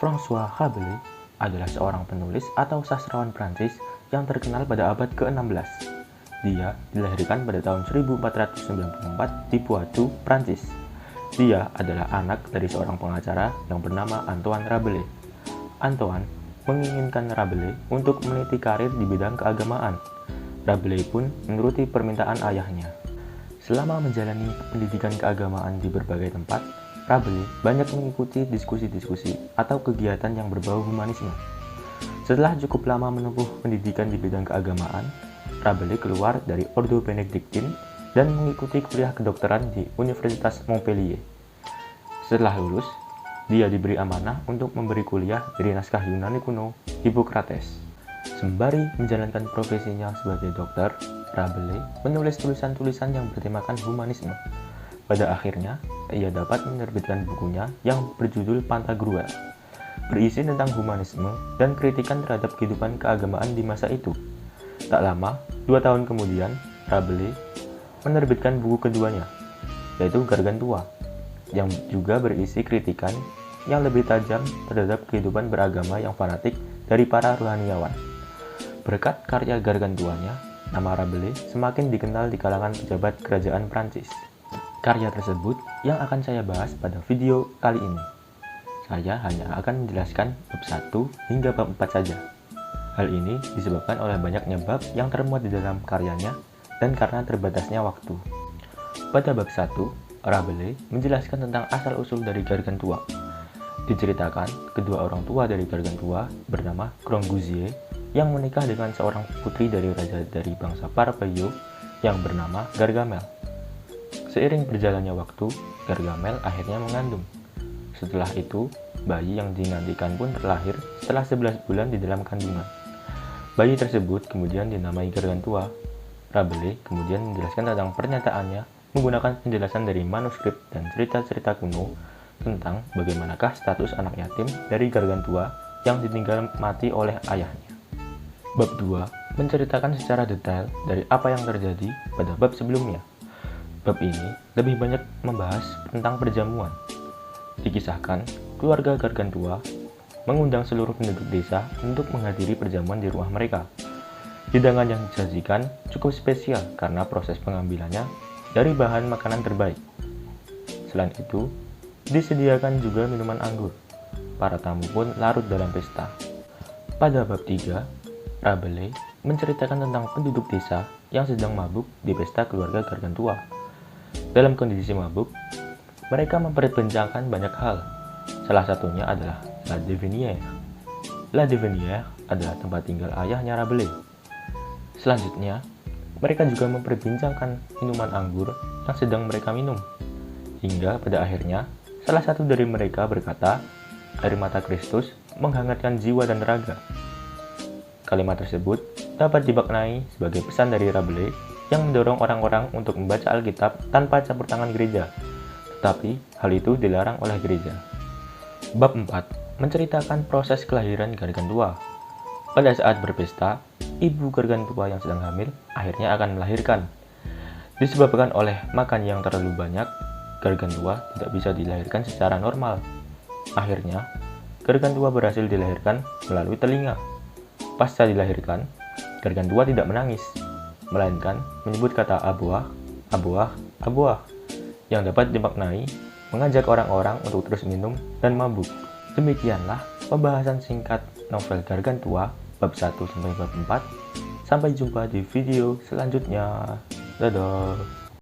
François Rabelais adalah seorang penulis atau sastrawan Prancis yang terkenal pada abad ke-16. Dia dilahirkan pada tahun 1494 di Poitou, Prancis. Dia adalah anak dari seorang pengacara yang bernama Antoine Rabelais. Antoine menginginkan Rabelais untuk meniti karir di bidang keagamaan. Rabelais pun menuruti permintaan ayahnya. Selama menjalani pendidikan keagamaan di berbagai tempat, Rabelais banyak mengikuti diskusi-diskusi atau kegiatan yang berbau humanisme. Setelah cukup lama menempuh pendidikan di bidang keagamaan, Rabelais keluar dari Ordo Benediktin dan mengikuti kuliah kedokteran di Universitas Montpellier. Setelah lulus, dia diberi amanah untuk memberi kuliah dari naskah Yunani kuno Hippocrates. Sembari menjalankan profesinya sebagai dokter, Rabelais menulis tulisan-tulisan yang bertemakan humanisme. Pada akhirnya, ia dapat menerbitkan bukunya yang berjudul Pantagruel, berisi tentang humanisme dan kritikan terhadap kehidupan keagamaan di masa itu. Tak lama, 2 tahun kemudian, Rabelais menerbitkan buku keduanya, yaitu Gargantua, yang juga berisi kritikan yang lebih tajam terhadap kehidupan beragama yang fanatik dari para rohaniawan. Berkat karya Gargantuanya, nama Rabelais semakin dikenal di kalangan pejabat kerajaan Prancis. Karya tersebut yang akan saya bahas pada video kali ini. Saya hanya akan menjelaskan bab 1 hingga bab 4 saja. Hal ini disebabkan oleh banyaknya bab yang termuat di dalam karyanya dan karena terbatasnya waktu. Pada bab 1, Rabelais menjelaskan tentang asal-usul dari Gargantua. Diceritakan kedua orang tua dari Gargantua bernama Grangousier yang menikah dengan seorang putri dari raja dari bangsa Parpillon yang bernama Gargamel. Seiring berjalannya waktu, Gargamel akhirnya mengandung. Setelah itu, bayi yang dinantikan pun terlahir setelah 11 bulan di dalam kandungan. Bayi tersebut kemudian dinamai Gargantua. Rabelais kemudian menjelaskan tentang pernyataannya menggunakan penjelasan dari manuskrip dan cerita-cerita kuno tentang bagaimanakah status anak yatim dari Gargantua yang ditinggal mati oleh ayahnya. Bab 2 menceritakan secara detail dari apa yang terjadi pada bab sebelumnya. Bab ini lebih banyak membahas tentang perjamuan. Dikisahkan, keluarga Gargantua mengundang seluruh penduduk desa untuk menghadiri perjamuan di rumah mereka. Hidangan yang disajikan cukup spesial karena proses pengambilannya dari bahan makanan terbaik. Selain itu, disediakan juga minuman anggur. Para tamu pun larut dalam pesta. Pada bab 3, Rabelais menceritakan tentang penduduk desa yang sedang mabuk di pesta keluarga Gargantua. Dalam kondisi mabuk, mereka memperbincangkan banyak hal. Salah satunya adalah La Devinière. La Devinière adalah tempat tinggal ayahnya Rabelais. Selanjutnya, mereka juga memperbincangkan minuman anggur yang sedang mereka minum. Hingga pada akhirnya, salah satu dari mereka berkata, air mata Kristus menghangatkan jiwa dan raga. Kalimat tersebut dapat dimaknai sebagai pesan dari Rabelais yang mendorong orang-orang untuk membaca Alkitab tanpa campur tangan gereja, tetapi hal itu dilarang oleh gereja. Bab 4 menceritakan proses kelahiran Gargantua. Pada saat berpesta, ibu Gargantua yang sedang hamil akhirnya akan melahirkan. Disebabkan oleh makan yang terlalu banyak, Gargantua tidak bisa dilahirkan secara normal. Akhirnya, Gargantua berhasil dilahirkan melalui telinga. Pasca dilahirkan, Gargantua tidak menangis, melainkan menyebut kata abuah, abuah, abuah, yang dapat dimaknai mengajak orang-orang untuk terus minum dan mabuk. Demikianlah pembahasan singkat novel Gargantua bab 1 sampai bab 4. Sampai jumpa di video selanjutnya. Dadah.